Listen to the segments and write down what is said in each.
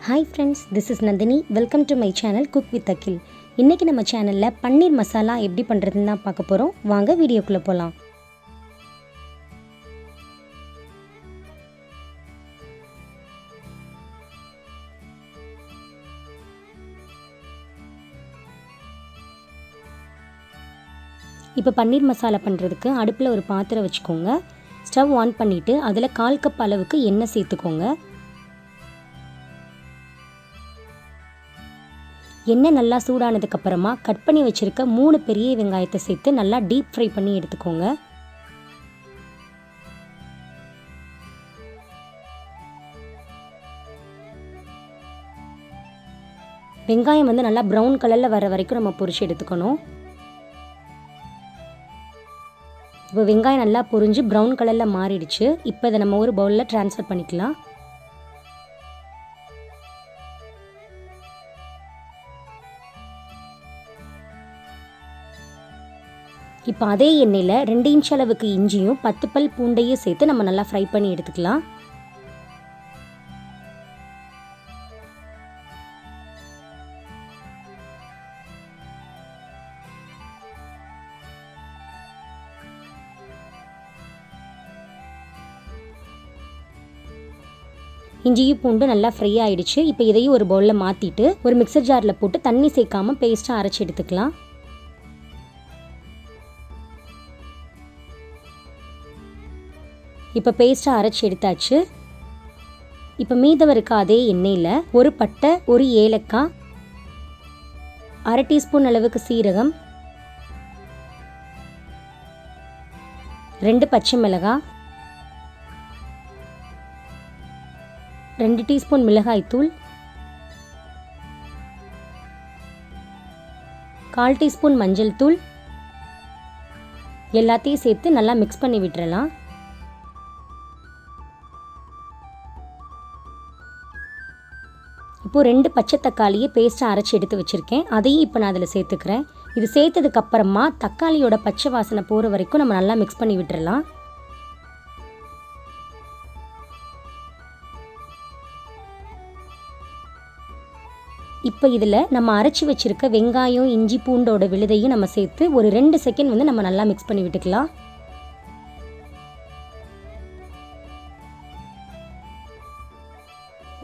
Hi friends, this is Nandini. Welcome to my channel Cook with Akhil. இன்னைக்கு நம்ம சேனல்ல பன்னீர் மசாலா எப்படி பண்றதுன்னு தான் பார்க்க போறோம். வாங்க வீடியோக்குள்ள போலாம். இப்போ பன்னீர் மசாலா பண்றதுக்கு அடுப்புல ஒரு பாத்திரம் வச்சுக்கோங்க. ஸ்டவ் ஆன் பண்ணிட்டு அதுல 1/4 கப் அளவுக்கு எண்ணெய் சேர்த்துக்கோங்க. எண்ணெய் நல்லா சூடானதுக்கு அப்புறமா கட் பண்ணி வச்சிருக்க 3 பெரிய வெங்காயத்தை சேர்த்து நல்லா டீப் ஃப்ரை பண்ணி எடுத்துக்கோங்க. வெங்காயம் நல்லா ப்ரௌன் கலர்ல வர வரைக்கும் நம்ம பொரிச்சு எடுத்துக்கணும். இப்போ வெங்காயம் நல்லா பொரிஞ்சு ப்ரௌன் கலர்ல மாறிடுச்சு. இப்போ இதை நம்ம ஒரு பவுல்ல ட்ரான்ஸ்ஃபர் பண்ணிக்கலாம். இப்போ அதே எண்ணெயில் 2 இன்ச் அளவுக்கு இஞ்சியும் 10 பல் பூண்டையும் சேர்த்து நம்ம நல்லா ஃப்ரை பண்ணி எடுத்துக்கலாம். இஞ்சியும் பூண்டு நல்லா ஃப்ரை ஆயிடுச்சு. இப்போ இதையும் ஒரு பவுலில் மாற்றிட்டு ஒரு மிக்சர் ஜாரில் போட்டு தண்ணி சேர்க்காம பேஸ்ட்டாக அரைச்சி எடுத்துக்கலாம். இப்போ பேஸ்ட்டாக அரைச்சி எடுத்தாச்சு. இப்போ மீதம் இருக்க அதே எண்ணெயில் ஒரு பட்டை, ஒரு ஏலக்காய், 1/2 டீஸ்பூன் அளவுக்கு சீரகம், 2 பச்சை மிளகாய், 2 டீஸ்பூன் மிளகாய்த்தூள், 1/4 டீஸ்பூன் மஞ்சள் தூள் எல்லாத்தையும் சேர்த்து நல்லா மிக்ஸ் பண்ணி விட்டுறலாம். இப்போ 2 பச்சை தக்காளியை பேஸ்ட்டாக அரைச்சி எடுத்து வச்சுருக்கேன். அதையும் இப்போ நான் அதில் சேர்த்துக்கிறேன். இது சேர்த்ததுக்கு அப்புறமா தக்காளியோட பச்சை வாசனை போகிற வரைக்கும் நம்ம நல்லா மிக்ஸ் பண்ணி விட்டுறலாம். இப்போ இதில் நம்ம அரைச்சி வச்சுருக்க வெங்காயம், இஞ்சி, பூண்டோட விழுதையும் நம்ம சேர்த்து ஒரு 2 செகண்ட் நம்ம நல்லா மிக்ஸ் பண்ணி விட்டுக்கலாம்.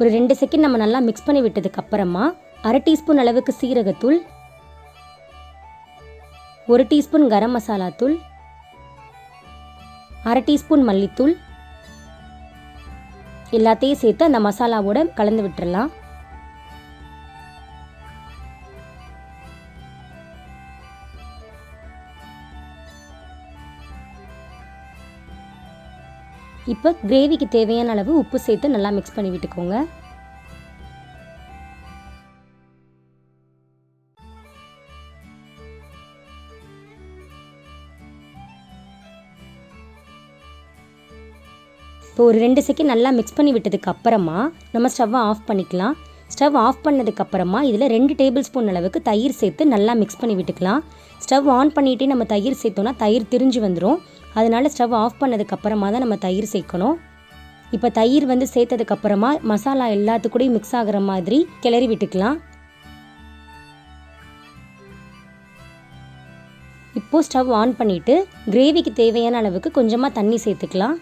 ஒரு 2 செகண்ட் நம்ம நல்லா மிக்ஸ் பண்ணி விட்டதுக்கு அப்புறமா 1/2 டீஸ்பூன் அளவுக்கு சீரகத்தூள், 1 டீஸ்பூன் கரம் மசாலா தூள், 1/2 டீஸ்பூன் மல்லித்தூள் எல்லாத்தையும் சேர்த்து அந்த மசாலாவோட கலந்து விட்டுறலாம். இப்போ கிரேவிக்கு தேவையான அளவு உப்பு சேர்த்து நல்லா மிக்ஸ் பண்ணி விட்டுக்கோங்க. இப்போ ஒரு 2 செகண்ட் நல்லா மிக்ஸ் பண்ணி விட்டதுக்கு அப்புறமா நம்ம ஸ்டவ்வை ஆஃப் பண்ணிக்கலாம். ஸ்டவ் ஆஃப் பண்ணதுக்கு அப்புறமா இதில் 2 டேபிள் ஸ்பூன் அளவுக்கு தயிர் சேர்த்து நல்லா மிக்ஸ் பண்ணி விட்டுக்கலாம். ஸ்டவ் ஆன் பண்ணிகிட்டே நம்ம தயிர் சேர்த்தோன்னா தயிர் திரிஞ்சு வந்துடும். அதனால் ஸ்டவ் ஆஃப் பண்ணதுக்கு அப்புறமா தான் நம்ம தயிர் சேர்க்கணும். இப்போ தயிர் சேர்த்ததுக்கு அப்புறமா மசாலா எல்லாத்துக்கூடையும் மிக்ஸ் ஆகிற மாதிரி கிளறி விட்டுக்கலாம். இப்போ ஸ்டவ் ஆன் பண்ணிவிட்டு கிரேவிக்கு தேவையான அளவுக்கு கொஞ்சமாக தண்ணி சேர்த்துக்கலாம்.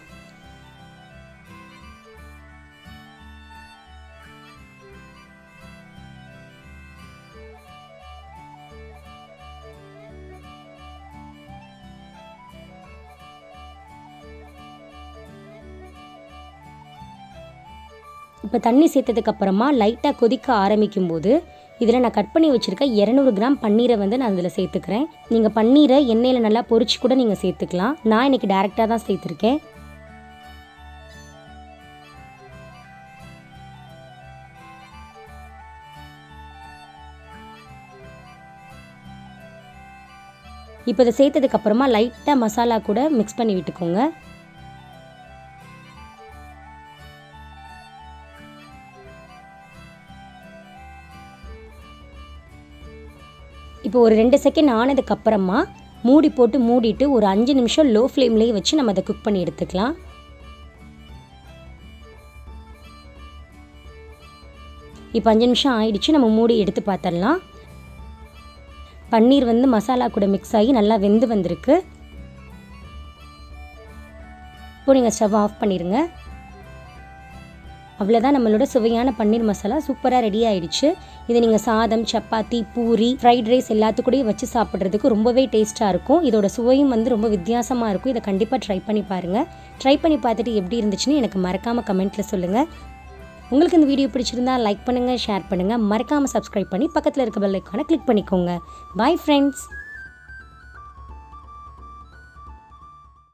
இப்போ தண்ணி சேர்த்ததுக்கு அப்புறமா லைட்டாக கொதிக்க ஆரம்பிக்கும் போது இதில் நான் கட் பண்ணி வச்சுருக்க 200 கிராம் பன்னீரை நான் இதில் சேர்த்துக்கிறேன். நீங்கள் பன்னீரை எண்ணெயில் நல்லா பொரிச்சு கூட நீங்கள் சேர்த்துக்கலாம். நான் இன்றைக்கி டேரெக்டாக தான் சேர்த்துருக்கேன். இப்போ இதை சேர்த்ததுக்கு அப்புறமா லைட்டாக மசாலா கூட மிக்ஸ் பண்ணி விட்டுக்கோங்க. இப்போ ஒரு 2 செகண்ட் ஆனதுக்கு அப்புறமா மூடி போட்டு மூடிட்டு ஒரு 5 நிமிஷம் லோ ஃப்ளேம்லேயே வச்சு நம்ம அதை குக் பண்ணி எடுத்துக்கலாம். இப்போ 5 நிமிஷம் ஆயிடுச்சு. நம்ம மூடி எடுத்து பார்த்துடலாம். பன்னீர் வந்து மசாலா கூட மிக்ஸ் ஆகி நல்லா வெந்து வந்திருக்கு. இப்போ நீங்கள் ஸ்டவ் ஆஃப் பண்ணிடுங்க. அவ்வளோதான், நம்மளோட சுவையான பன்னீர் மசாலா சூப்பராக ரெடி ஆகிடுச்சு. இதை நீங்கள் சாதம், சப்பாத்தி, பூரி, ஃப்ரைட் ரைஸ் எல்லாத்துக்கூடயும் வச்சு சாப்பிட்றதுக்கு ரொம்பவே டேஸ்ட்டாக இருக்கும். இதோட சுவையும் வந்து ரொம்ப வித்தியாசமாக இருக்கும். இதை கண்டிப்பாக ட்ரை பண்ணி பாருங்கள். ட்ரை பண்ணி பார்த்துட்டு எப்படி இருந்துச்சுன்னு எனக்கு மறக்காமல் கமெண்ட்டில் சொல்லுங்கள். உங்களுக்கு இந்த வீடியோ பிடிச்சிருந்தா லைக் பண்ணுங்கள், ஷேர் பண்ணுங்கள், மறக்காமல் சப்ஸ்கிரைப் பண்ணி பக்கத்தில் இருக்க பெல் ஐகானை கிளிக் பண்ணிக்கோங்க. Bye friends.